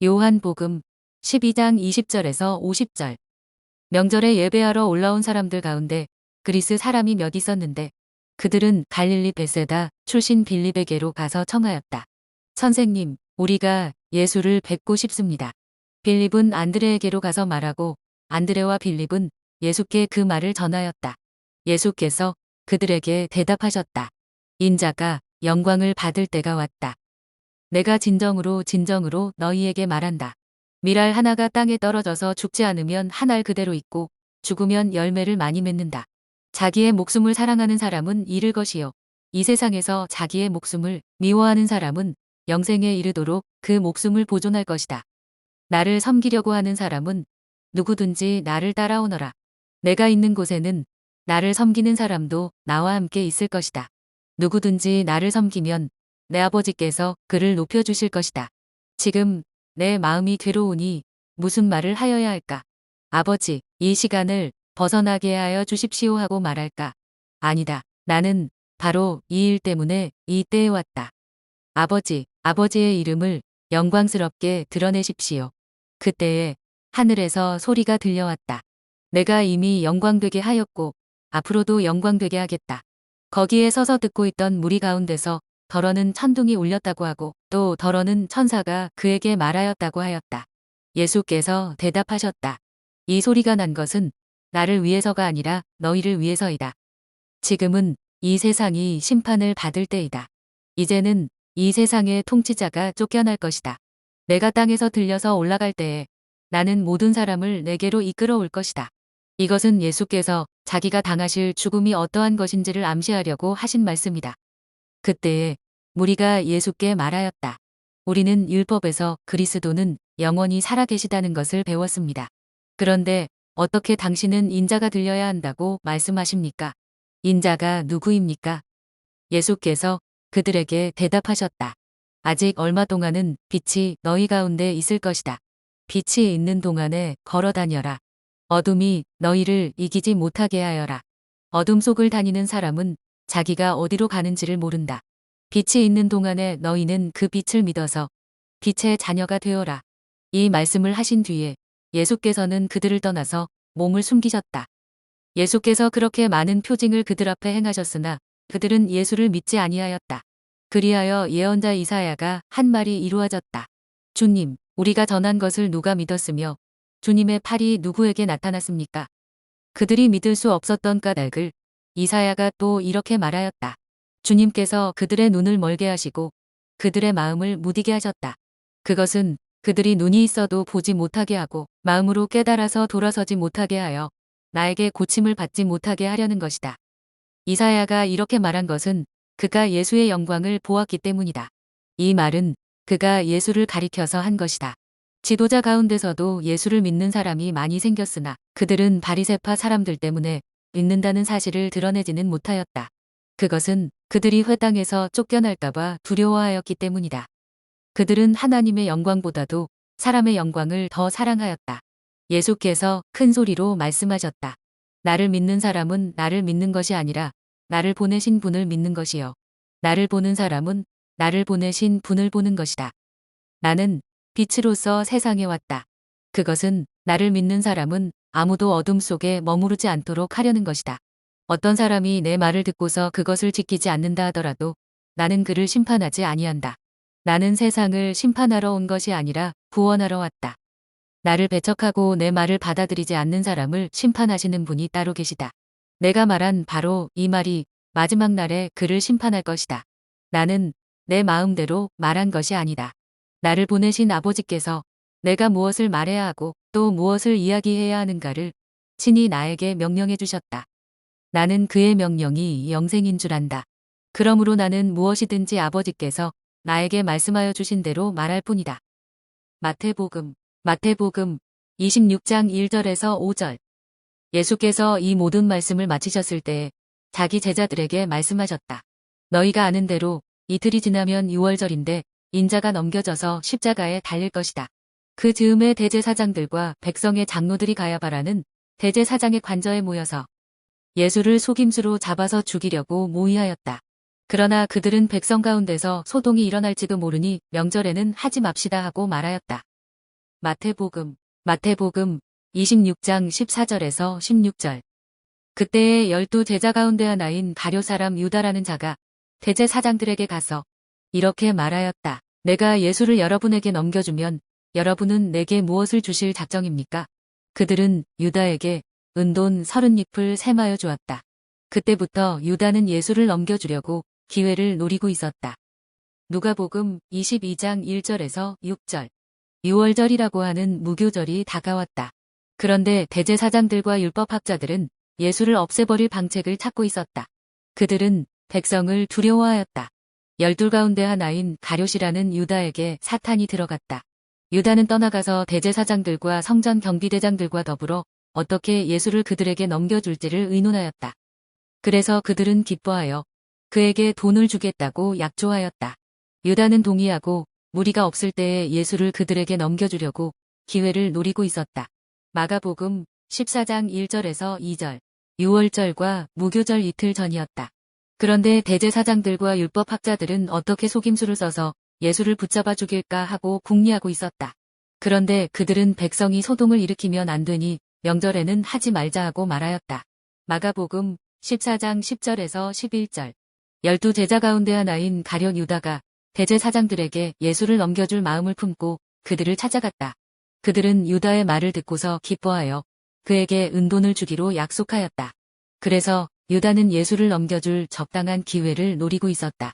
요한복음 12장 20절에서 50절. 명절에 예배하러 올라온 사람들 가운데 그리스 사람이 몇 있었는데 그들은 갈릴리 벳세다 출신 빌립에게로 가서 청하였다. 선생님, 우리가 예수를 뵙고 싶습니다. 빌립은 안드레에게로 가서 말하고 안드레와 빌립은 예수께 그 말을 전하였다. 예수께서 그들에게 대답하셨다. 인자가 영광을 받을 때가 왔다. 내가 진정으로 진정으로 너희에게 말한다. 밀알 하나가 땅에 떨어져서 죽지 않으면 한 알 그대로 있고 죽으면 열매를 많이 맺는다. 자기의 목숨을 사랑하는 사람은 잃을 것이요. 이 세상에서 자기의 목숨을 미워하는 사람은 영생에 이르도록 그 목숨을 보존할 것이다. 나를 섬기려고 하는 사람은 누구든지 나를 따라오너라. 내가 있는 곳에는 나를 섬기는 사람도 나와 함께 있을 것이다. 누구든지 나를 섬기면 내 아버지께서 그를 높여주실 것이다. 지금 내 마음이 괴로우니 무슨 말을 하여야 할까? 아버지, 이 시간을 벗어나게 하여 주십시오 하고 말할까? 아니다. 나는 바로 이 일 때문에 이 때에 왔다. 아버지, 아버지의 이름을 영광스럽게 드러내십시오. 그때에 하늘에서 소리가 들려왔다. 내가 이미 영광되게 하였고 앞으로도 영광되게 하겠다. 거기에 서서 듣고 있던 무리 가운데서 더러는 천둥이 울렸다고 하고 또 더러는 천사가 그에게 말하였다고 하였다. 예수께서 대답하셨다. 이 소리가 난 것은 나를 위해서가 아니라 너희를 위해서이다. 지금은 이 세상이 심판을 받을 때이다. 이제는 이 세상의 통치자가 쫓겨날 것이다. 내가 땅에서 들려서 올라갈 때에 나는 모든 사람을 내게로 이끌어올 것이다. 이것은 예수께서 자기가 당하실 죽음이 어떠한 것인지를 암시하려고 하신 말씀이다. 그때에 무리가 예수께 말하였다. 우리는 율법에서 그리스도는 영원히 살아계시다는 것을 배웠습니다. 그런데 어떻게 당신은 인자가 들려야 한다고 말씀하십니까? 인자가 누구입니까? 예수께서 그들에게 대답하셨다. 아직 얼마 동안은 빛이 너희 가운데 있을 것이다. 빛이 있는 동안에 걸어 다녀라. 어둠이 너희를 이기지 못하게 하여라. 어둠 속을 다니는 사람은 자기가 어디로 가는지를 모른다. 빛이 있는 동안에 너희는 그 빛을 믿어서 빛의 자녀가 되어라. 이 말씀을 하신 뒤에 예수께서는 그들을 떠나서 몸을 숨기셨다. 예수께서 그렇게 많은 표징을 그들 앞에 행하셨으나 그들은 예수를 믿지 아니하였다. 그리하여 예언자 이사야가 한 말이 이루어졌다. 주님, 우리가 전한 것을 누가 믿었으며 주님의 팔이 누구에게 나타났습니까? 그들이 믿을 수 없었던 까닭을 이사야가 또 이렇게 말하였다. 주님께서 그들의 눈을 멀게 하시고 그들의 마음을 무디게 하셨다. 그것은 그들이 눈이 있어도 보지 못하게 하고 마음으로 깨달아서 돌아서지 못하게 하여 나에게 고침을 받지 못하게 하려는 것이다. 이사야가 이렇게 말한 것은 그가 예수의 영광을 보았기 때문이다. 이 말은 그가 예수를 가리켜서 한 것이다. 지도자 가운데서도 예수를 믿는 사람이 많이 생겼으나 그들은 바리새파 사람들 때문에 믿는다는 사실을 드러내지는 못하였다. 그것은 그들이 회당에서 쫓겨날까봐 두려워하였기 때문이다. 그들은 하나님의 영광보다도 사람의 영광을 더 사랑하였다. 예수께서 큰 소리로 말씀하셨다. 나를 믿는 사람은 나를 믿는 것이 아니라 나를 보내신 분을 믿는 것이요. 나를 보는 사람은 나를 보내신 분을 보는 것이다. 나는 빛으로서 세상에 왔다. 그것은 나를 믿는 사람은 아무도 어둠 속에 머무르지 않도록 하려는 것이다. 어떤 사람이 내 말을 듣고서 그것을 지키지 않는다 하더라도 나는 그를 심판하지 아니한다. 나는 세상을 심판하러 온 것이 아니라 구원하러 왔다. 나를 배척하고 내 말을 받아들이지 않는 사람을 심판하시는 분이 따로 계시다. 내가 말한 바로 이 말이 마지막 날에 그를 심판할 것이다. 나는 내 마음대로 말한 것이 아니다. 나를 보내신 아버지께서 내가 무엇을 말해야 하고 또 무엇을 이야기해야 하는가를 친히 나에게 명령해 주셨다. 나는 그의 명령이 영생인 줄 안다. 그러므로 나는 무엇이든지 아버지께서 나에게 말씀하여 주신 대로 말할 뿐이다. 마태복음 26장 1절에서 5절. 예수께서 이 모든 말씀을 마치셨을 때에 자기 제자들에게 말씀하셨다. 너희가 아는 대로 이틀이 지나면 유월절인데 인자가 넘겨져서 십자가에 달릴 것이다. 그 즈음에 대제사장들과 백성의 장로들이 가야바라는 대제사장의 관저에 모여서 예수를 속임수로 잡아서 죽이려고 모의하였다. 그러나 그들은 백성 가운데서 소동이 일어날지도 모르니 명절에는 하지 맙시다 하고 말하였다. 마태복음 26장 14절에서 16절. 그때에 12제자 가운데 하나인 가룟 사람 유다라는 자가 대제사장들에게 가서 이렇게 말하였다. 내가 예수를 여러분에게 넘겨주면 여러분은 내게 무엇을 주실 작정입니까? 그들은 유다에게 은돈 30잎을 세마여 주었다. 그때부터 유다는 예수를 넘겨주려고 기회를 노리고 있었다. 누가복음 22장 1절에서 6절. 유월절이라고 하는 무교절이 다가왔다. 그런데 대제사장들과 율법학자들은 예수를 없애버릴 방책을 찾고 있었다. 그들은 백성을 두려워하였다. 12 가운데 하나인 가룟이라는 유다에게 사탄이 들어갔다. 유다는 떠나가서 대제사장들과 성전 경비대장들과 더불어 어떻게 예수를 그들에게 넘겨줄지를 의논하였다. 그래서 그들은 기뻐하여 그에게 돈을 주겠다고 약조하였다. 유다는 동의하고 무리가 없을 때에 예수를 그들에게 넘겨주려고 기회를 노리고 있었다. 마가복음 14장 1절에서 2절. 유월절과 무교절 이틀 전이었다. 그런데 대제사장들과 율법학자들은 어떻게 속임수를 써서 예수를 붙잡아 죽일까 하고 궁리하고 있었다. 그런데 그들은 백성이 소동을 일으키면 안 되니 명절에는 하지 말자 하고 말하였다. 마가복음 14장 10절에서 11절. 12제자 가운데 하나인 가룟 유다가 대제사장들에게 예수를 넘겨줄 마음을 품고 그들을 찾아갔다. 그들은 유다의 말을 듣고서 기뻐하여 그에게 은돈을 주기로 약속하였다. 그래서 유다는 예수를 넘겨줄 적당한 기회를 노리고 있었다.